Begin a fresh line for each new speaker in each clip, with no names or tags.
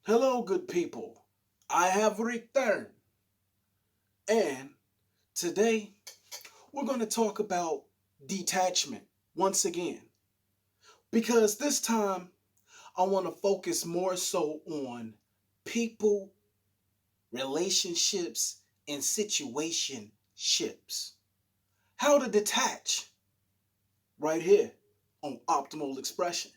Hello, good people. I have returned, and today we're going to talk about detachment once again. Because this time I want to focus more so on people, relationships, and situationships. How to detach right here on Optimal Expression.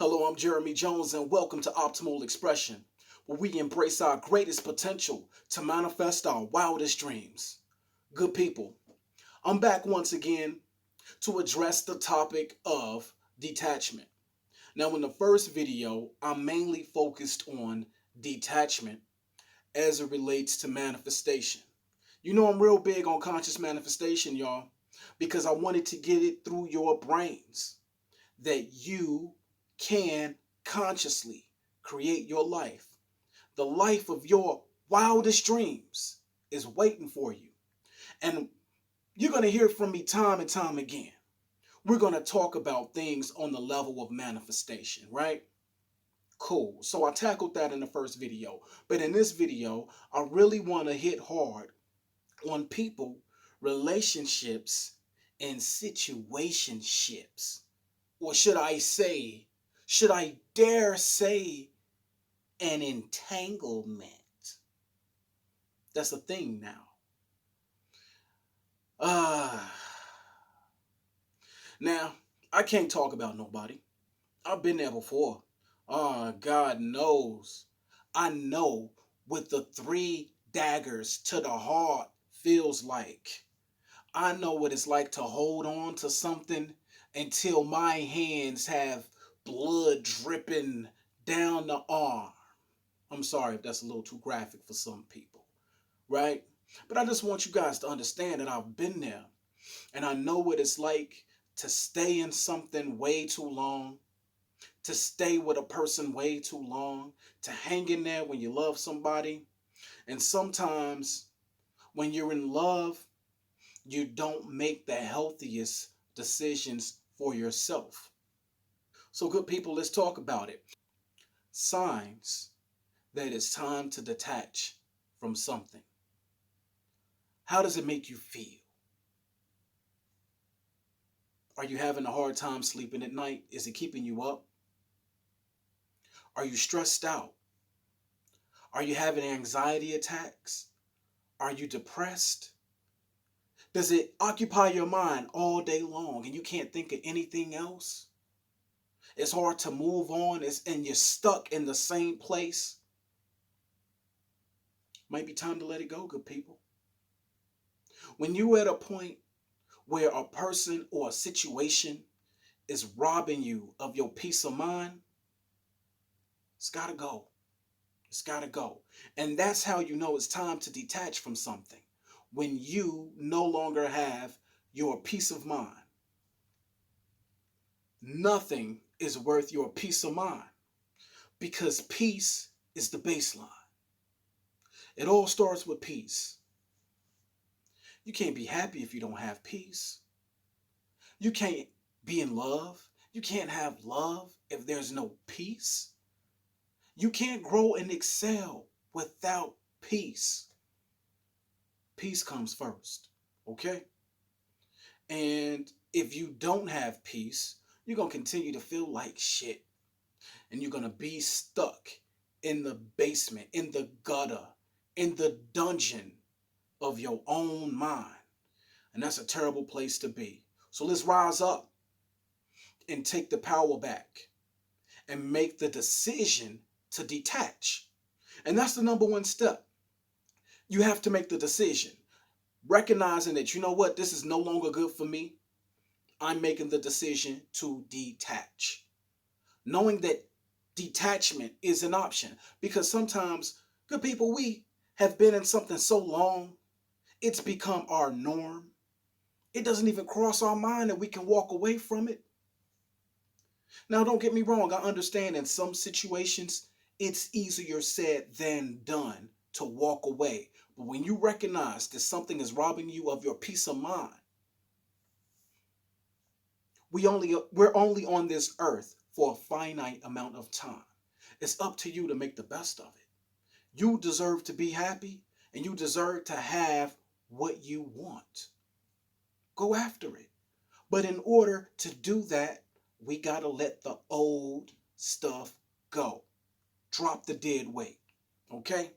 Hello, I'm Jeremy Jones, and welcome to Optimal Expression, where we embrace our greatest potential to manifest our wildest dreams. Good people, I'm back once again to address the topic of detachment. Now, in the first video, I mainly focused on detachment as it relates to manifestation. You know, I'm real big on conscious manifestation, y'all, because I wanted to get it through your brains that you can consciously create your life. The life of your wildest dreams is waiting for you. And you're going to hear from me time and time again. We're going to talk about things on the level of manifestation, right? Cool. So I tackled that in the first video. But in this video, I really want to hit hard on people, relationships, and situationships. Or should I dare say, an entanglement? That's a thing now. Uh, Now, I can't talk about nobody. I've been there before. God knows. I know what the three daggers to the heart feels like. I know what it's like to hold on to something until my hands have blood dripping down the arm. I'm sorry if that's a little too graphic for some people, right? But I just want you guys to understand that I've been there and I know what it's like to stay in something way too long, to stay with a person way too long, to hang in there when you love somebody. And sometimes when you're in love, you don't make the healthiest decisions for yourself. So, good people, let's talk about it. Signs that it's time to detach from something. How does it make you feel? Are you having a hard time sleeping at night? Is it keeping you up? Are you stressed out? Are you having anxiety attacks? Are you depressed? Does it occupy your mind all day long and you can't think of anything else? It's hard to move on and you're stuck in the same place. Might be time to let it go, good people. When you're at a point where a person or a situation is robbing you of your peace of mind, it's got to go. It's got to go. And that's how you know it's time to detach from something. When you no longer have your peace of mind. Nothing is worth your peace of mind because peace is the baseline. It all starts with peace. You can't be happy if you don't have peace. You can't be in love. You can't have love if there's no peace. You can't grow and excel without peace. Peace comes first, okay? And if you don't have peace, you're going to continue to feel like shit. And you're going to be stuck in the basement, in the gutter, in the dungeon of your own mind. And that's a terrible place to be. So let's rise up and take the power back and make the decision to detach. And that's the number one step. You have to make the decision, recognizing that, you know what, this is no longer good for me. I'm making the decision to detach. Knowing that detachment is an option because sometimes, good people, we have been in something so long, it's become our norm. It doesn't even cross our mind that we can walk away from it. Now, don't get me wrong, I understand in some situations it's easier said than done to walk away. But when you recognize that something is robbing you of your peace of mind, we're only on this earth for a finite amount of time. It's up to you to make the best of it. You deserve to be happy and you deserve to have what you want. Go after it. But in order to do that, we got to let the old stuff go. Drop the dead weight. Okay?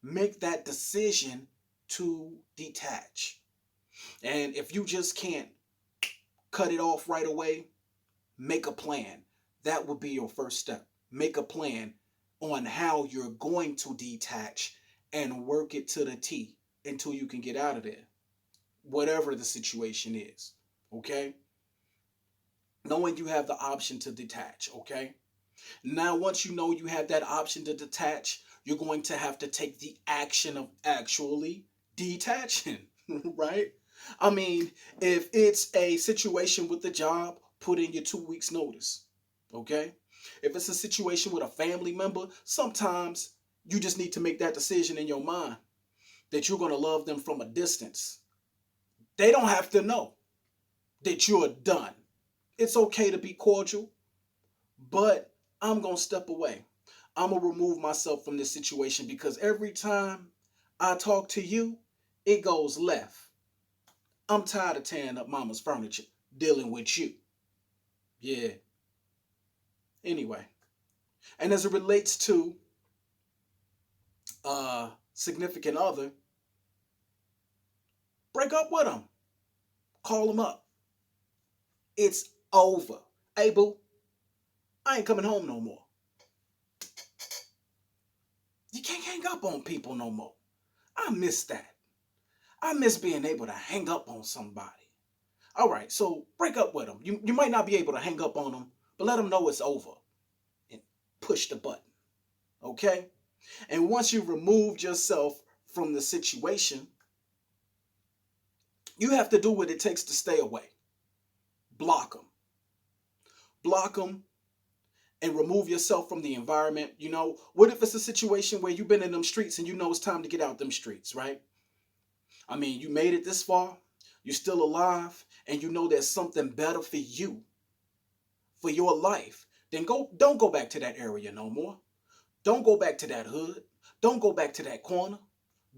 Make that decision to detach. And if you just can't cut it off right away, make a plan. That would be your first step. Make a plan on how you're going to detach and work it to the T until you can get out of there, whatever the situation is. Okay? Knowing you have the option to detach. Okay? Now, once you know you have that option to detach, you're going to have to take the action of actually detaching, right? I mean, if it's a situation with the job, put in your 2 weeks notice, okay? If it's a situation with a family member, sometimes you just need to make that decision in your mind that you're going to love them from a distance. They don't have to know that you're done. It's okay to be cordial, but I'm going to step away. I'm going to remove myself from this situation because every time I talk to you, it goes left. I'm tired of tearing up mama's furniture, dealing with you. Yeah. Anyway. And as it relates to significant other, break up with them. Call them up. It's over. Hey, boo, I ain't coming home no more. You can't hang up on people no more. I miss that. I miss being able to hang up on somebody. All right, so break up with them. You might not be able to hang up on them, but let them know it's over and push the button. Okay? And once you've removed yourself from the situation, you have to do what it takes to stay away. Block them. Block them and remove yourself from the environment. You know, what if it's a situation where you've been in them streets and you know it's time to get out them streets, right? I mean, you made it this far, you're still alive, and you know there's something better for you, for your life. Then don't go back to that area no more. Don't go back to that hood. Don't go back to that corner.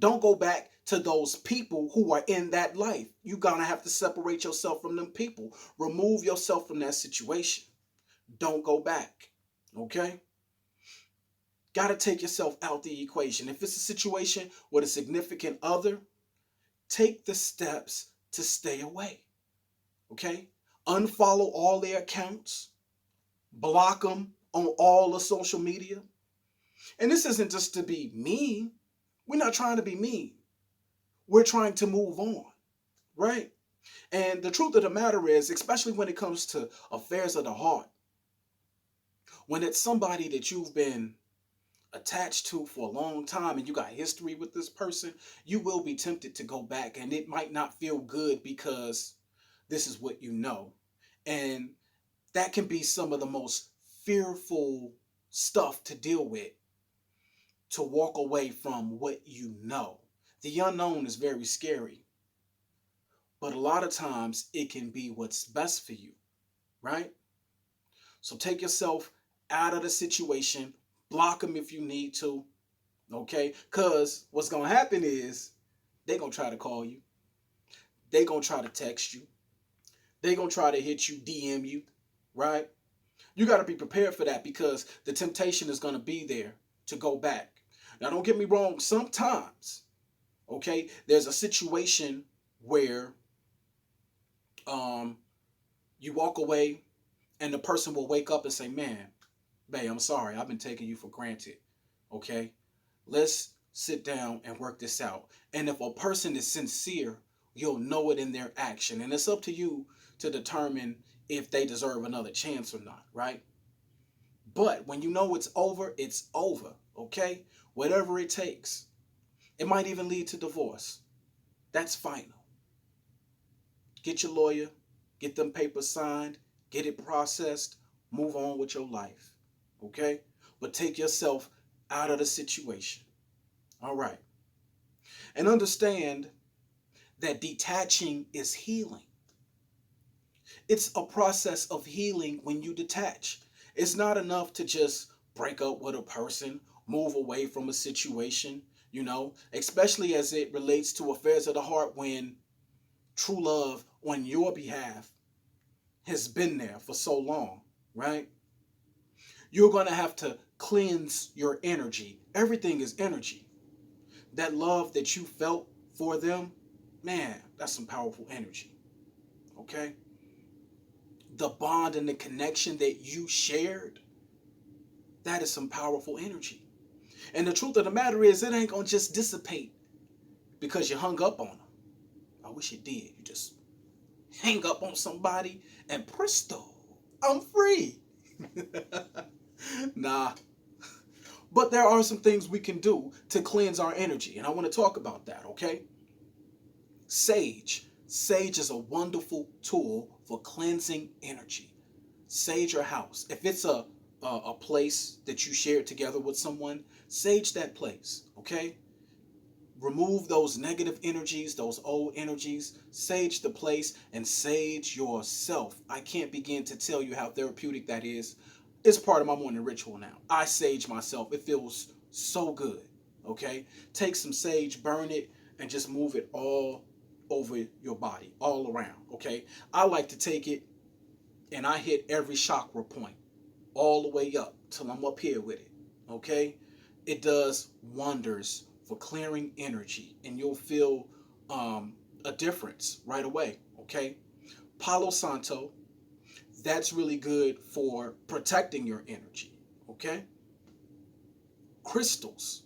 Don't go back to those people who are in that life. You're going to have to separate yourself from them people. Remove yourself from that situation. Don't go back. Okay? Got to take yourself out the equation. If it's a situation with a significant other, take the steps to stay away. Okay? Unfollow all their accounts. Block them on all the social media. And this isn't just to be mean. We're not trying to be mean. We're trying to move on, right? And the truth of the matter is, especially when it comes to affairs of the heart, when it's somebody that you've been attached to for a long time and you got history with this person, you will be tempted to go back and it might not feel good because this is what you know. And that can be some of the most fearful stuff to deal with, to walk away from what you know. The unknown is very scary, but a lot of times it can be what's best for you, right? So take yourself out of the situation, block them if you need to, okay? Because what's going to happen is they're going to try to call you, they're going to try to text you, they're going to try to hit you, DM you, right? You got to be prepared for that because the temptation is going to be there to go back. Now, don't get me wrong, sometimes, okay, there's a situation where um, you walk away and the person will wake up and say, man, babe, I'm sorry. I've been taking you for granted. Okay? Let's sit down and work this out. And if a person is sincere, you'll know it in their action. And it's up to you to determine if they deserve another chance or not, right? But when you know it's over, it's over. Okay? Whatever it takes. It might even lead to divorce. That's final. Get your lawyer, get them papers signed, get it processed, move on with your life. Okay? But take yourself out of the situation. All right. And understand that detaching is healing. It's a process of healing when you detach. It's not enough to just break up with a person, move away from a situation, especially as it relates to affairs of the heart when true love on your behalf has been there for so long, right? You're going to have to cleanse your energy. Everything is energy. That love that you felt for them, man, that's some powerful energy, okay? The bond and the connection that you shared, that is some powerful energy. And the truth of the matter is, it ain't gonna just dissipate because you hung up on them. I wish it did. You just hang up on somebody and presto, I'm free. Nah. But there are some things we can do to cleanse our energy, and I want to talk about that, okay? Sage. Sage is a wonderful tool for cleansing energy. Sage your house. If it's a place that you shared together with someone, sage that place, okay? Remove those negative energies, those old energies, sage the place, and sage yourself. I can't begin to tell you how therapeutic that is. It's part of my morning ritual now. I sage myself. It feels so good, okay? Take some sage, burn it, and just move it all over your body, all around, okay? I like to take it and I hit every chakra point all the way up till I'm up here with it, okay? It does wonders for clearing energy, and you'll feel a difference right away, okay? Palo Santo, that's really good for protecting your energy, okay? Crystals,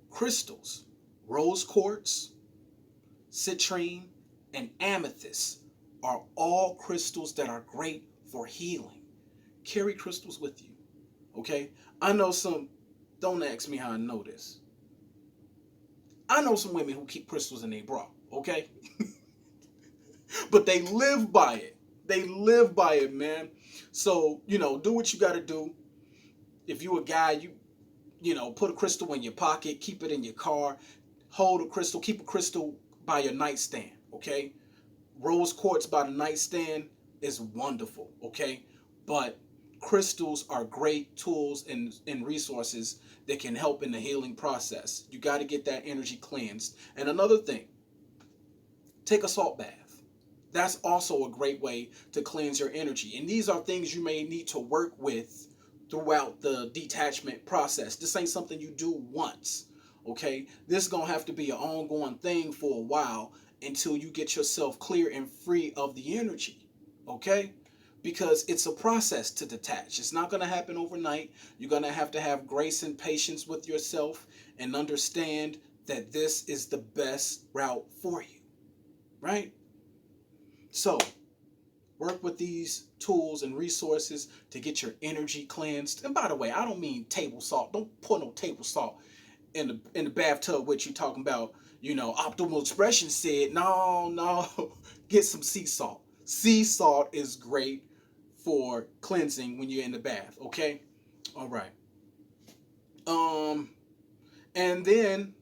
crystals, rose quartz, citrine, and amethyst are all crystals that are great for healing. Carry crystals with you, okay? I know some, don't ask me how I know this. I know some women who keep crystals in their bra, okay? But they live by it. They live by it, man. So, do what you got to do. If you a guy, put a crystal in your pocket, keep it in your car, hold a crystal, keep a crystal by your nightstand, okay? Rose quartz by the nightstand is wonderful, okay? But crystals are great tools and resources that can help in the healing process. You got to get that energy cleansed. And another thing, take a salt bath. That's also a great way to cleanse your energy. And these are things you may need to work with throughout the detachment process. This ain't something you do once, okay? This is going to have to be an ongoing thing for a while until you get yourself clear and free of the energy, okay? Because it's a process to detach. It's not going to happen overnight. You're going to have grace and patience with yourself and understand that this is the best route for you, right? So, work with these tools and resources to get your energy cleansed. And by the way, I don't mean table salt. Don't pour no table salt in the bathtub with you talking about, optimal expression said, no, get some sea salt. Sea salt is great for cleansing when you're in the bath, okay? All right. Um, and then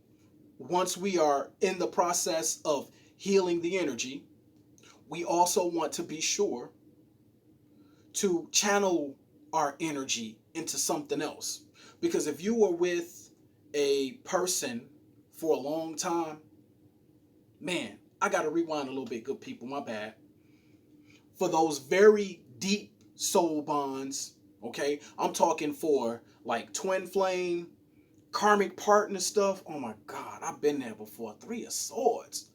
once we are in the process of healing the energy, we also want to be sure to channel our energy into something else. Because if you were with a person for a long time, man, I got to rewind a little bit, good people, my bad. For those very deep soul bonds, okay, I'm talking for like twin flame, karmic partner stuff. Oh my God, I've been there before. Three of Swords.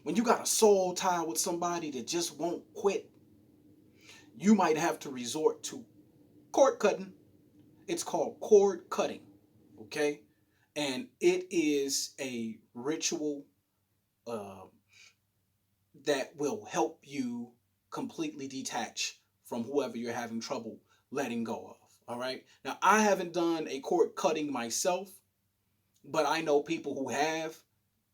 When you got a soul tie with somebody that just won't quit, you might have to resort to cord cutting. It's called cord cutting, okay? And it is a ritual uh, that will help you completely detach from whoever you're having trouble letting go of. All right. Now, I haven't done a cord cutting myself, but I know people who have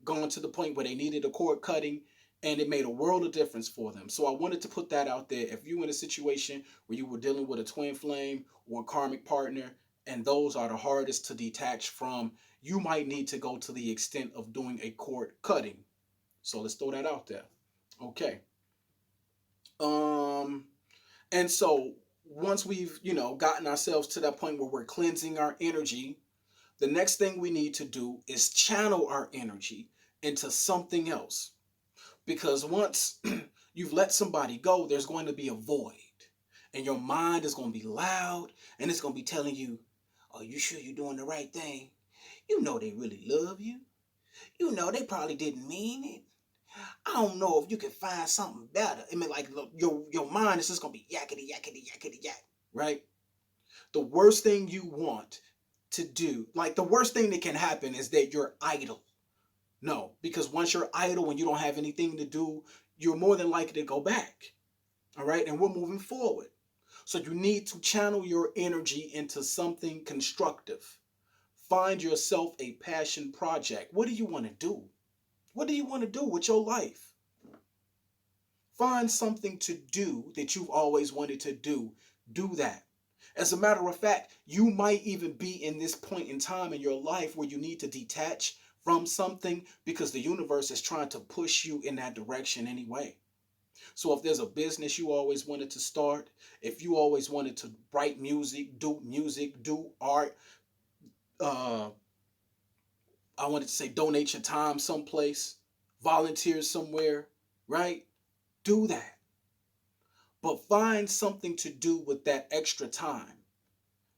gone to the point where they needed a cord cutting and it made a world of difference for them. So I wanted to put that out there. If you're in a situation where you were dealing with a twin flame or a karmic partner And those are the hardest to detach from. You might need to go to the extent of doing a cord cutting. So let's throw that out there. Okay. Um, and so once we've, gotten ourselves to that point where we're cleansing our energy, the next thing we need to do is channel our energy into something else. Because once you've let somebody go, there's going to be a void. And your mind is going to be loud and it's going to be telling you, are you sure you're doing the right thing? You know they really love you. You know they probably didn't mean it. I don't know if you can find something better. I mean, like your mind is just gonna be yakety yakety yakety yak, right? The worst thing you want to do, like the worst thing that can happen, is that you're idle. No, because once you're idle and you don't have anything to do, you're more than likely to go back. All right, and we're moving forward. So you need to channel your energy into something constructive. Find yourself a passion project. What do you want to do? What do you want to do with your life? Find something to do that you've always wanted to do. Do that. As a matter of fact, you might even be in this point in time in your life where you need to detach from something because the universe is trying to push you in that direction anyway. So if there's a business you always wanted to start, if you always wanted to write music, do art, uh, I wanted to say donate your time someplace, volunteer somewhere, right? Do that. But find something to do with that extra time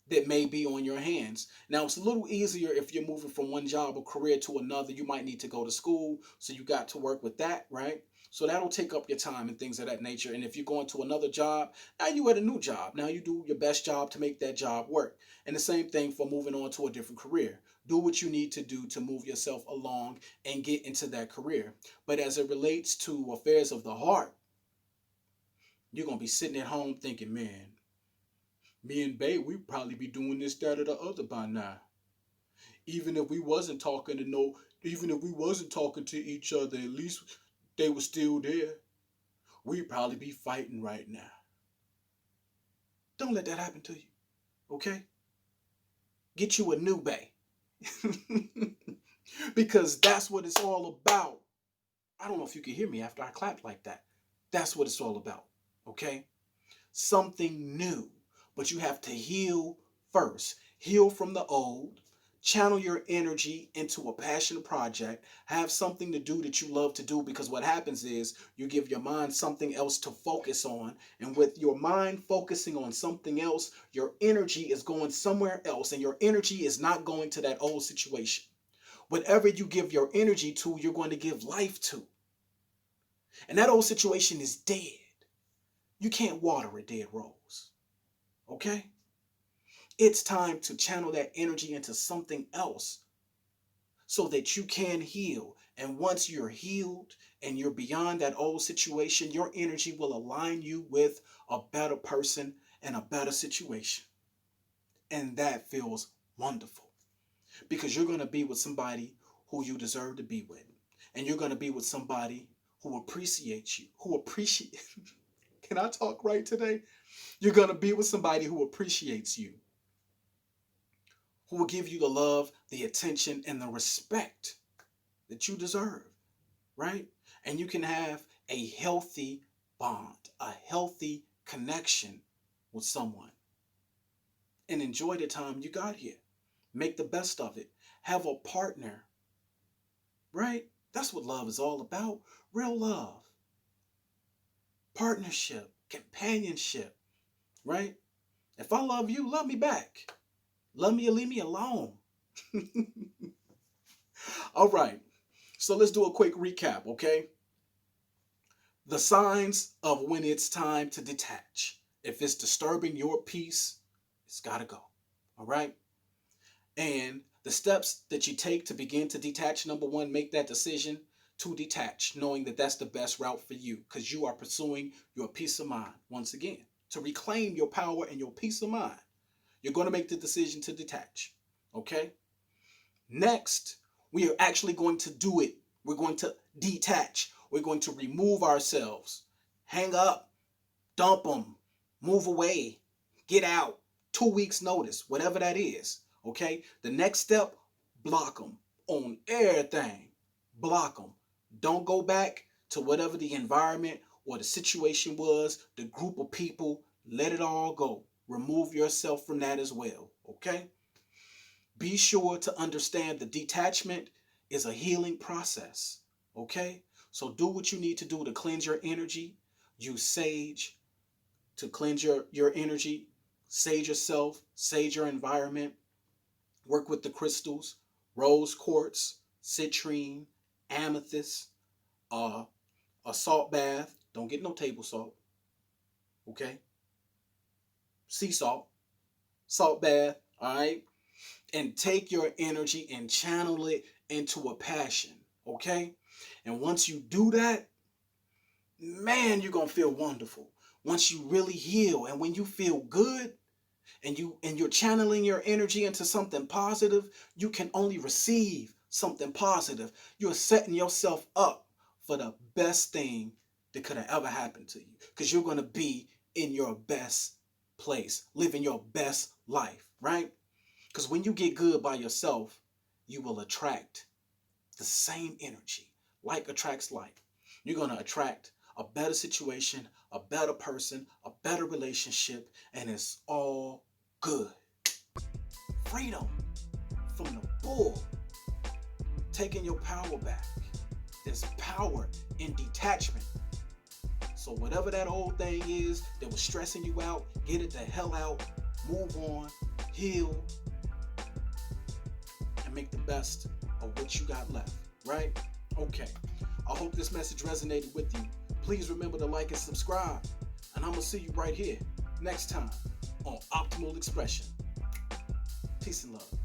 that may be on your hands. Now, it's a little easier if you're moving from one job or career to another. You might need to go to school, so you got to work with that, right? So that'll take up your time and things of that nature. And if you're going to another job, now you at a new job. Now you do your best job to make that job work. And the same thing for moving on to a different career. Do what you need to do to move yourself along and get into that career. But as it relates to affairs of the heart, you're going to be sitting at home thinking, man, me and Babe, we'd probably be doing this, that, or the other by now. Even if we wasn't talking to no, even if we wasn't talking to each other, at least they were still there. We'd probably be fighting right now. Don't let that happen to you, okay? Get you a new Bae. Because that's what it's all about. I don't know if you can hear me after I clapped like that. That's what it's all about, okay? Something new. But you have to heal first. Heal from the old. Channel your energy into a passion project. Have something to do that you love to do, because what happens is you give your mind something else to focus on. And with your mind focusing on something else, your energy is going somewhere else. And your energy is not going to that old situation. Whatever you give your energy to, you're going to give life to. And that old situation is dead. You can't water a dead rose. Okay? It's time to channel that energy into something else so that you can heal. And once you're healed and you're beyond that old situation, your energy will align you with a better person and a better situation. And that feels wonderful because you're going to be with somebody who you deserve to be with. And you're going to be with somebody who appreciates you, can I talk right today? You're going to be with somebody who appreciates you, who will give you the love, the attention, and the respect that you deserve, right? And you can have a healthy bond, a healthy connection with someone, and enjoy the time you got here. Make the best of it. Have a partner, right? That's what love is all about. Real love, partnership, companionship, right? If I love you, love me back. Love me or leave me alone. All right. So let's do a quick recap, okay? The signs of when it's time to detach. If it's disturbing your peace, it's got to go. All right? And the steps that you take to begin to detach: number one, make that decision to detach, knowing that that's the best route for you because you are pursuing your peace of mind. Once again, to reclaim your power and your peace of mind, you're going to make the decision to detach. Okay? Next, we are actually going to do it. We're going to detach. We're going to remove ourselves. Hang up, dump them, move away, get out, 2 weeks notice, whatever that is. Okay. The next step, block them on everything. Block them. Don't go back to whatever the environment or the situation was, the group of people. Let it all go. Remove yourself from that as well. Okay. Be sure to understand the detachment is a healing process. Okay. So do what you need to do to cleanse your energy. Use sage to cleanse your energy. Sage yourself, sage your environment. Work with the crystals, rose quartz, citrine, amethyst, uh, a salt bath. Don't get no table salt, okay? Sea salt, salt bath, all right? And take your energy and channel it into a passion, okay? And once you do that, man, you're gonna feel wonderful. Once you really heal and when you feel good, and you're channeling your energy into something positive, you can only receive something positive. You're setting yourself up for the best thing that could have ever happened to you, because you're going to be in your best place, living your best life, right? Because when you get good by yourself, you will attract the same energy. Like attracts like. You're going to attract a better situation, a better person, a better relationship, and it's all good. Freedom from the bull. Taking your power back. There's power in detachment. So whatever that old thing is that was stressing you out, get it the hell out, move on, heal, and make the best of what you got left, right? Okay. I hope this message resonated with you. Please remember to like and subscribe. And I'm going to see you right here next time on Optimal Expression. Peace and love.